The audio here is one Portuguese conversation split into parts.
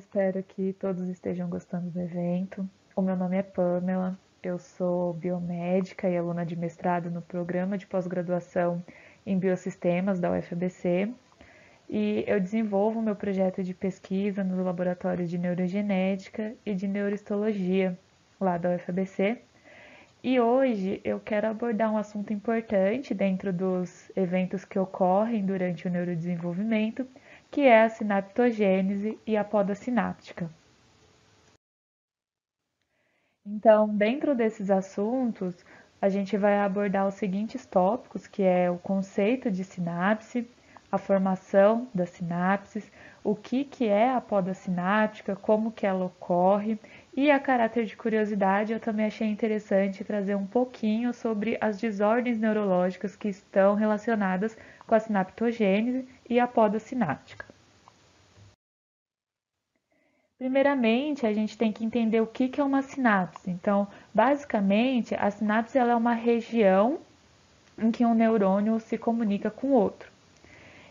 espero que todos estejam gostando do evento. O meu nome é Pamela, eu sou biomédica e aluna de mestrado no programa de pós-graduação em Biosistemas da UFABC e eu desenvolvo meu projeto de pesquisa nos laboratórios de neurogenética e de neurohistologia lá da UFABC. E hoje eu quero abordar um assunto importante dentro dos eventos que ocorrem durante o neurodesenvolvimento, que é a sinaptogênese e a poda sináptica. Então, dentro desses assuntos, a gente vai abordar os seguintes tópicos, que é o conceito de sinapse, a formação das sinapses, o que é a poda sináptica, como que ela ocorre, e a caráter de curiosidade eu também achei interessante trazer um pouquinho sobre as desordens neurológicas que estão relacionadas com a sinaptogênese e a poda sináptica. Primeiramente, a gente tem que entender o que é uma sinapse. Então, basicamente, a sinapse ela é uma região em que um neurônio se comunica com o outro.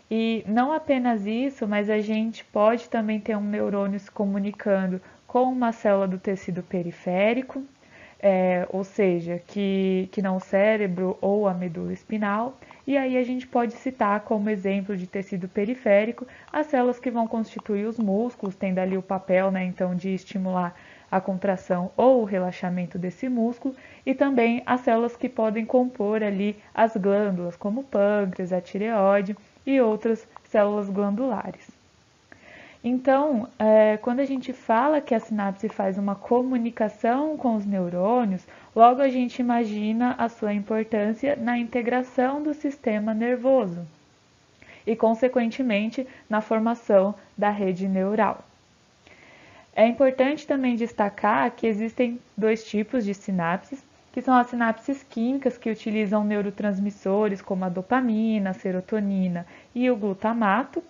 E não apenas isso, mas a gente pode também ter um neurônio se comunicando com uma célula do tecido periférico, ou seja, que não o cérebro ou a medula espinal. E aí a gente pode citar como exemplo de tecido periférico as células que vão constituir os músculos, tendo ali o papel, né, então, de estimular a contração ou o relaxamento desse músculo, e também as células que podem compor ali as glândulas, como o pâncreas, a tireoide e outras células glandulares. Então, quando a gente fala que a sinapse faz uma comunicação com os neurônios, logo a gente imagina a sua importância na integração do sistema nervoso e, consequentemente, na formação da rede neural. É importante também destacar que existem dois tipos de sinapses, que são as sinapses químicas, que utilizam neurotransmissores como a dopamina, a serotonina e o glutamato,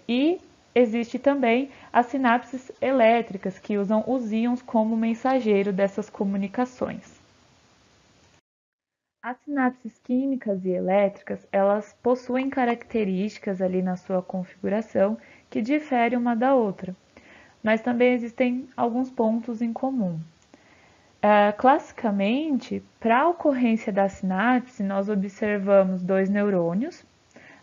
e existe também as sinapses elétricas, que usam os íons como mensageiro dessas comunicações. As sinapses químicas e elétricas, elas possuem características ali na sua configuração que diferem uma da outra, mas também existem alguns pontos em comum. Classicamente, para a ocorrência da sinapse, nós observamos dois neurônios,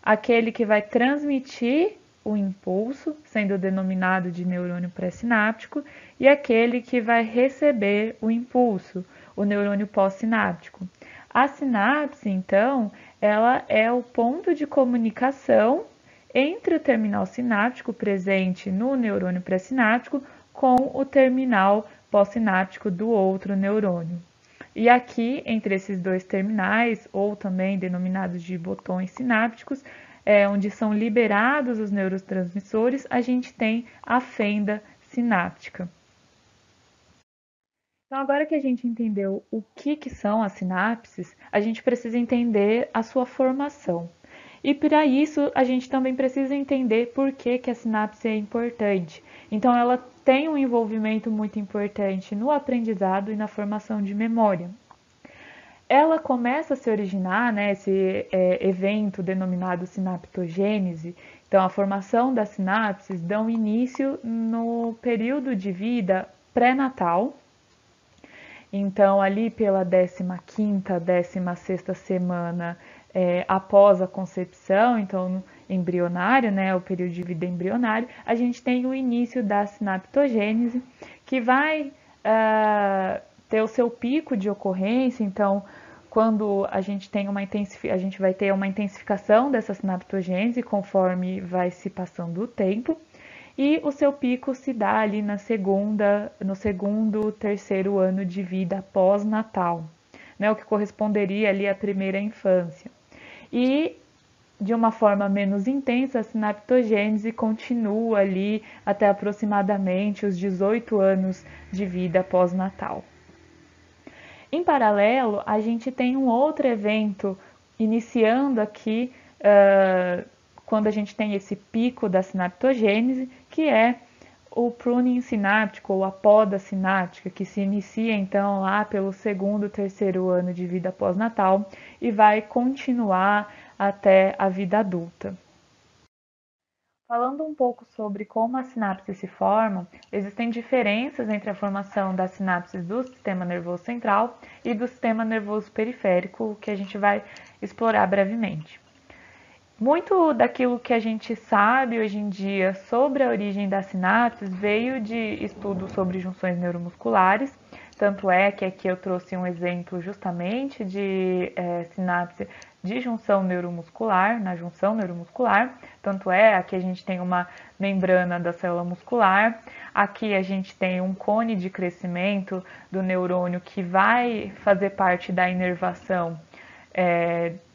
aquele que vai transmitir o impulso, sendo denominado de neurônio pré-sináptico, e aquele que vai receber o impulso, o neurônio pós-sináptico. A sinapse, então, ela é o ponto de comunicação entre o terminal sináptico presente no neurônio pré-sináptico com o terminal pós-sináptico do outro neurônio. E aqui, entre esses dois terminais, ou também denominados de botões sinápticos, onde são liberados os neurotransmissores, a gente tem a fenda sináptica. Então, agora que a gente entendeu o que são as sinapses, a gente precisa entender a sua formação. E para isso, a gente também precisa entender por que a sinapse é importante. Então, ela tem um envolvimento muito importante no aprendizado e na formação de memória. Ela começa a se originar, né, esse evento denominado sinaptogênese. Então, a formação das sinapses dão início no período de vida pré-natal. Então, ali pela 15ª, 16ª semana após a concepção, então embrionário, né, o período de vida embrionário, a gente tem o início da sinaptogênese, que vai ter o seu pico de ocorrência. Então, quando a gente vai ter uma intensificação dessa sinaptogênese conforme vai se passando o tempo, e o seu pico se dá ali no segundo, terceiro ano de vida pós-natal, né, o que corresponderia ali à primeira infância. E de uma forma menos intensa, a sinaptogênese continua ali até aproximadamente os 18 anos de vida pós-natal. Em paralelo, a gente tem um outro evento iniciando aqui, quando a gente tem esse pico da sinaptogênese, que é o pruning sináptico, ou a poda sináptica, que se inicia então lá pelo segundo, terceiro ano de vida pós-natal e vai continuar até a vida adulta. Falando um pouco sobre como as sinapses se formam, existem diferenças entre a formação das sinapses do sistema nervoso central e do sistema nervoso periférico, que a gente vai explorar brevemente. Muito daquilo que a gente sabe hoje em dia sobre a origem das sinapses veio de estudos sobre junções neuromusculares. Tanto é que aqui eu trouxe um exemplo justamente de sinapse de junção neuromuscular, na junção neuromuscular. Tanto é, aqui a gente tem uma membrana da célula muscular, aqui a gente tem um cone de crescimento do neurônio que vai fazer parte da inervação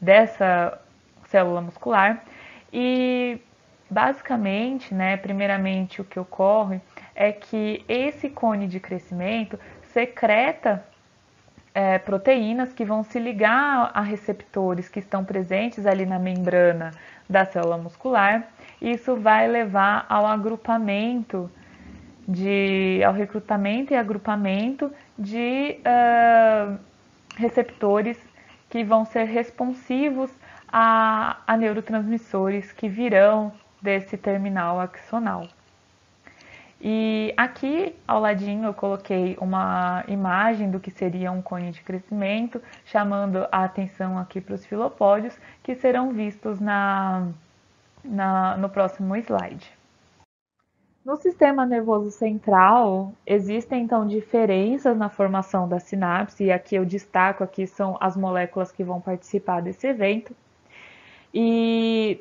dessa célula muscular. E basicamente, primeiramente o que ocorre é que esse cone de crescimento secreta proteínas que vão se ligar a receptores que estão presentes ali na membrana da célula muscular. Isso vai levar ao agrupamento ao recrutamento e agrupamento de receptores que vão ser responsivos a neurotransmissores que virão desse terminal axonal. E aqui ao ladinho eu coloquei uma imagem do que seria um cone de crescimento, chamando a atenção aqui para os filopódios, que serão vistos no próximo slide. No sistema nervoso central, existem então diferenças na formação da sinapse, e aqui eu destaco aqui são as moléculas que vão participar desse evento. E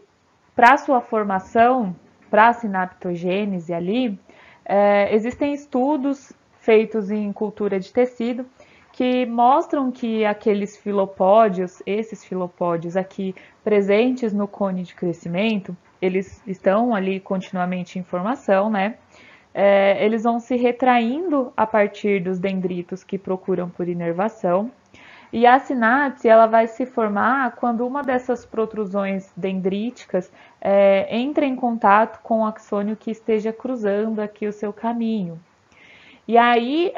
para sua formação, para a sinaptogênese ali, existem estudos feitos em cultura de tecido que mostram que aqueles filopódios, esses filopódios aqui presentes no cone de crescimento, eles estão ali continuamente em formação, né? Eles vão se retraindo a partir dos dendritos que procuram por inervação. E a sinapse ela vai se formar quando uma dessas protrusões dendríticas entra em contato com o axônio que esteja cruzando aqui o seu caminho. E aí,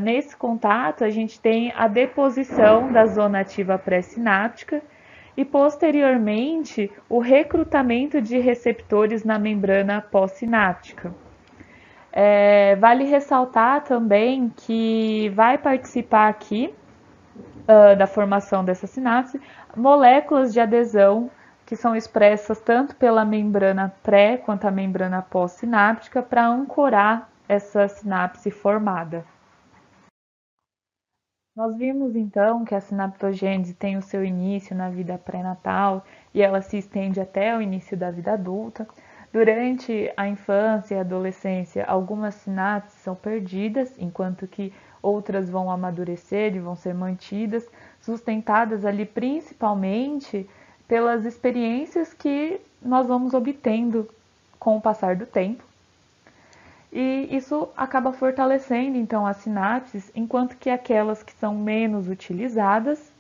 nesse contato, a gente tem a deposição da zona ativa pré-sináptica e, posteriormente, o recrutamento de receptores na membrana pós-sináptica. Vale ressaltar também que vai participar aqui da formação dessa sinapse, moléculas de adesão que são expressas tanto pela membrana pré quanto a membrana pós-sináptica para ancorar essa sinapse formada. Nós vimos então que a sinaptogênese tem o seu início na vida pré-natal e ela se estende até o início da vida adulta. Durante a infância e a adolescência, algumas sinapses são perdidas, enquanto que outras vão amadurecer e vão ser mantidas, sustentadas ali principalmente pelas experiências que nós vamos obtendo com o passar do tempo. E isso acaba fortalecendo então as sinapses, enquanto que aquelas que são menos utilizadas,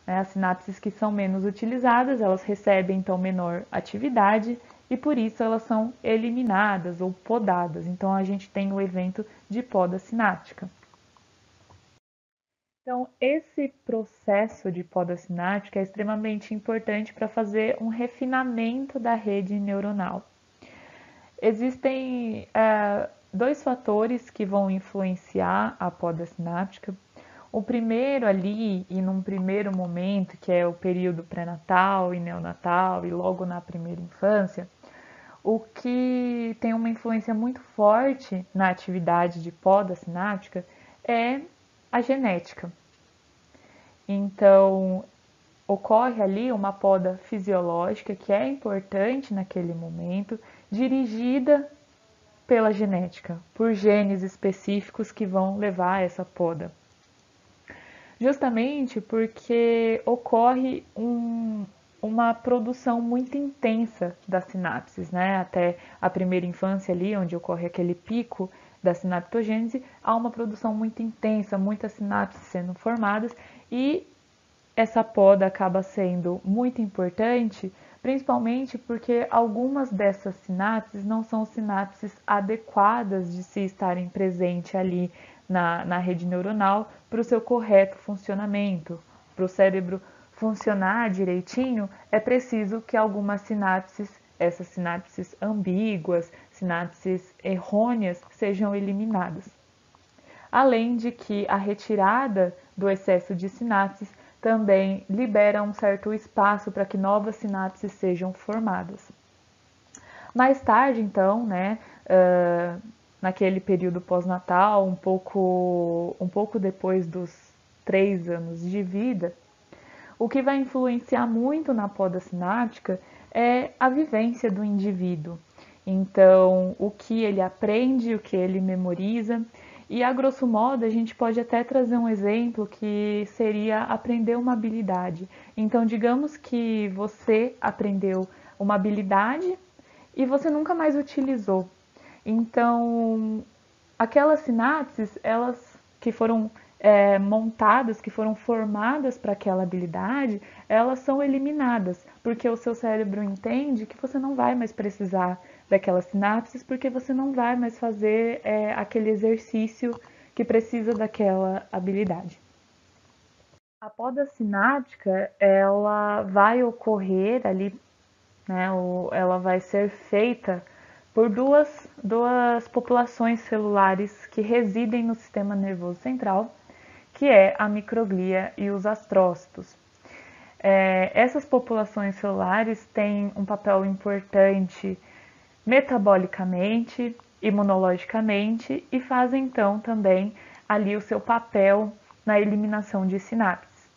as sinapses que são menos utilizadas, elas recebem então menor atividade e por isso elas são eliminadas ou podadas. Então a gente tem o evento de poda sináptica. Então, esse processo de poda sináptica é extremamente importante para fazer um refinamento da rede neuronal. Existem dois fatores que vão influenciar a poda sináptica. O primeiro ali, e num primeiro momento, que é o período pré-natal e neonatal e logo na primeira infância, o que tem uma influência muito forte na atividade de poda sináptica é a genética. Então, ocorre ali uma poda fisiológica que é importante naquele momento, dirigida pela genética, por genes específicos que vão levar a essa poda. Justamente porque ocorre uma produção muito intensa das sinapses, né? Até a primeira infância ali, onde ocorre aquele pico da sinaptogênese, há uma produção muito intensa, muitas sinapses sendo formadas e essa poda acaba sendo muito importante, principalmente porque algumas dessas sinapses não são sinapses adequadas de se estarem presentes ali na rede neuronal para o seu correto funcionamento. Para o cérebro funcionar direitinho, é preciso que algumas sinapses essas sinapses ambíguas, sinapses errôneas sejam eliminadas. Além de que a retirada do excesso de sinapses também libera um certo espaço para que novas sinapses sejam formadas. Mais tarde, então, né, naquele período pós-natal, um pouco depois dos 3 anos de vida, o que vai influenciar muito na poda sináptica é a vivência do indivíduo. Então, o que ele aprende, o que ele memoriza. E, a grosso modo, a gente pode até trazer um exemplo que seria aprender uma habilidade. Então, digamos que você aprendeu uma habilidade e você nunca mais utilizou. Então, aquelas sinapses, elas que foram montadas, que foram formadas para aquela habilidade, elas são eliminadas, porque o seu cérebro entende que você não vai mais precisar daquelas sinapses, porque você não vai mais fazer aquele exercício que precisa daquela habilidade. A poda sináptica, ela vai ocorrer ali, né, ela vai ser feita por duas populações celulares que residem no sistema nervoso central, que é a microglia e os astrócitos. Essas populações celulares têm um papel importante metabolicamente, imunologicamente e fazem então também ali o seu papel na eliminação de sinapses.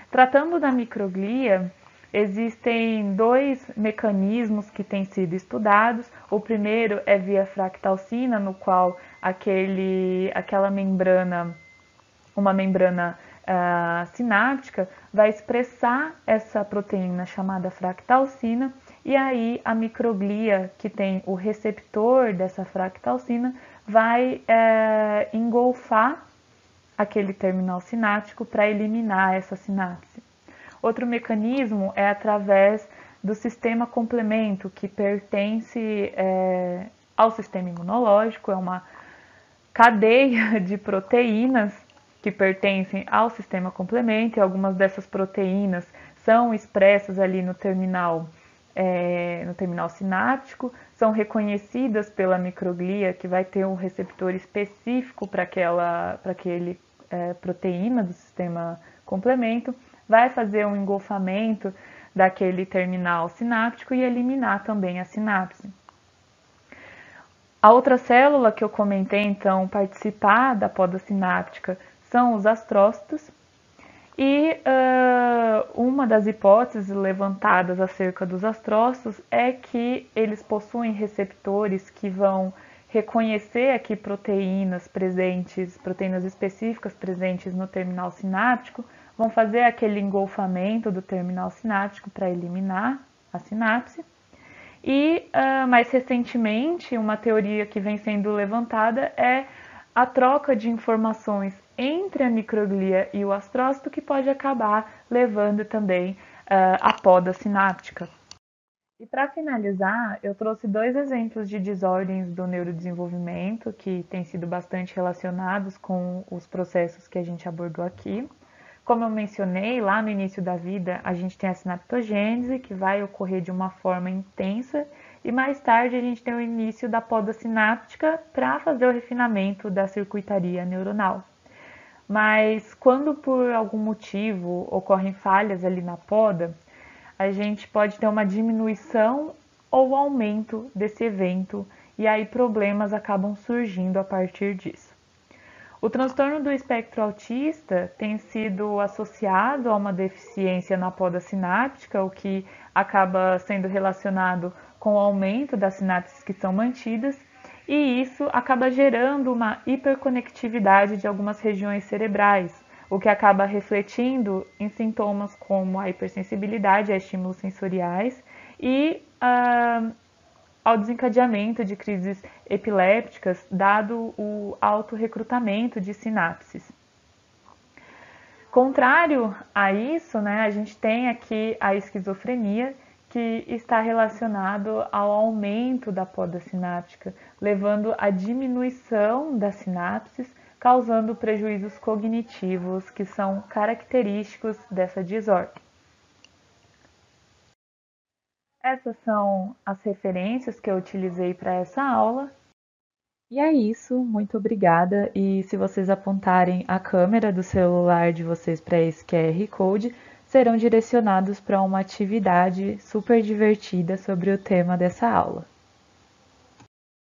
Tratando da microglia, existem dois mecanismos que têm sido estudados. O primeiro é via fractalcina, no qual aquela membrana, uma membrana sináptica, vai expressar essa proteína chamada fractalcina, e aí a microglia, que tem o receptor dessa fractalcina, vai engolfar aquele terminal sináptico para eliminar essa sinapse. Outro mecanismo é através do sistema complemento, que pertence ao sistema imunológico, é uma cadeia de proteínas que pertencem ao sistema complemento, e algumas dessas proteínas são expressas ali no terminal sináptico, são reconhecidas pela microglia, que vai ter um receptor específico para aquele proteína do sistema complemento, vai fazer um engolfamento daquele terminal sináptico e eliminar também a sinapse. A outra célula que eu comentei, então, participar da poda sináptica são os astrócitos, e uma das hipóteses levantadas acerca dos astrócitos é que eles possuem receptores que vão reconhecer aqui proteínas específicas presentes no terminal sináptico, vão fazer aquele engolfamento do terminal sináptico para eliminar a sinapse. E, mais recentemente, uma teoria que vem sendo levantada é a troca de informações entre a microglia e o astrócito, que pode acabar levando também à poda sináptica. E para finalizar, eu trouxe 2 exemplos de desordens do neurodesenvolvimento que têm sido bastante relacionados com os processos que a gente abordou aqui. Como eu mencionei, lá no início da vida, a gente tem a sinaptogênese, que vai ocorrer de uma forma intensa, e mais tarde a gente tem o início da poda sináptica para fazer o refinamento da circuitaria neuronal. Mas quando por algum motivo ocorrem falhas ali na poda, a gente pode ter uma diminuição ou aumento desse evento, e aí problemas acabam surgindo a partir disso. O transtorno do espectro autista tem sido associado a uma deficiência na poda sináptica, o que acaba sendo relacionado com o aumento das sinapses que são mantidas, e isso acaba gerando uma hiperconectividade de algumas regiões cerebrais, o que acaba refletindo em sintomas como a hipersensibilidade a estímulos sensoriais e ao desencadeamento de crises epilépticas, dado o alto recrutamento de sinapses. Contrário a isso, né, a gente tem aqui a esquizofrenia, que está relacionado ao aumento da poda sináptica, levando à diminuição das sinapses, causando prejuízos cognitivos que são característicos dessa desordem. Essas são as referências que eu utilizei para essa aula. E é isso, muito obrigada. E se vocês apontarem a câmera do celular de vocês para esse QR Code, serão direcionados para uma atividade super divertida sobre o tema dessa aula.